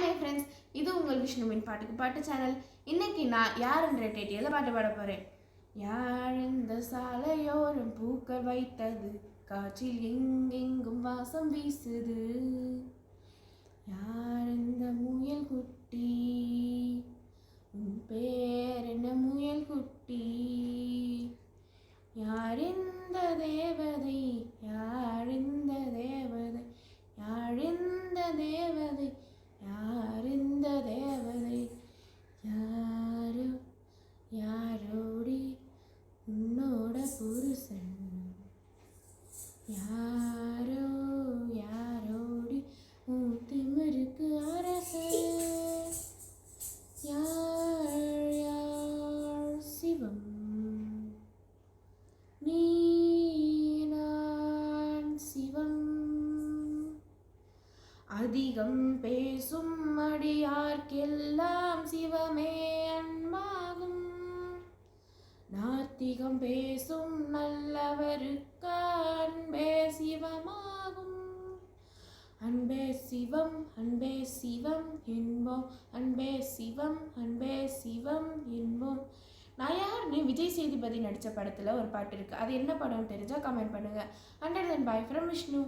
Hi my friends, இது உங்கள் விஷ்ணுவின் பாட்டுக்கு பாட்டு சேனல். இன்னைக்கு நான் யார் என்ற டைட்டிலில் பாட்டு பாட போகிறேன். யார் இந்த சாலையோரம் பூக்கள் வைத்தது, காற்றில் எங்கெங்கும் வாசம் வீசுது. யார் இந்த முயல் குட்டி, உன் பேர் என்ன முயல் குட்டி. யார் இந்த தேவதை, யார் இந்த தேவதை, யார் இந்த தேவதை, யார் இந்த தேவதை. யாரோ யாரோடி உன்னோட புருஷன், யாரோ யாரோடி உன் திமிருக்கு அரசன். யார் யார் சிவம், நீ நான் சிவம். அதிகம் பேசும் அடியார்க்கெல்லாம் சிவமே அன்பாகும். நாத்திகம் பேசும் நல்லவருக்கு அன்பே சிவமாகும். அன்பே சிவம், அன்பே சிவம் என்போம், அன்பே சிவம், அன்பே சிவம் என்போம். நான் யாருன்னு விஜய் சேதுபதி நடித்த படத்தில் ஒரு பாட்டு இருக்குது. அது என்ன படம்னு தெரிஞ்சால் கமெண்ட் பண்ணுங்கள். Under then bye from Vishnu.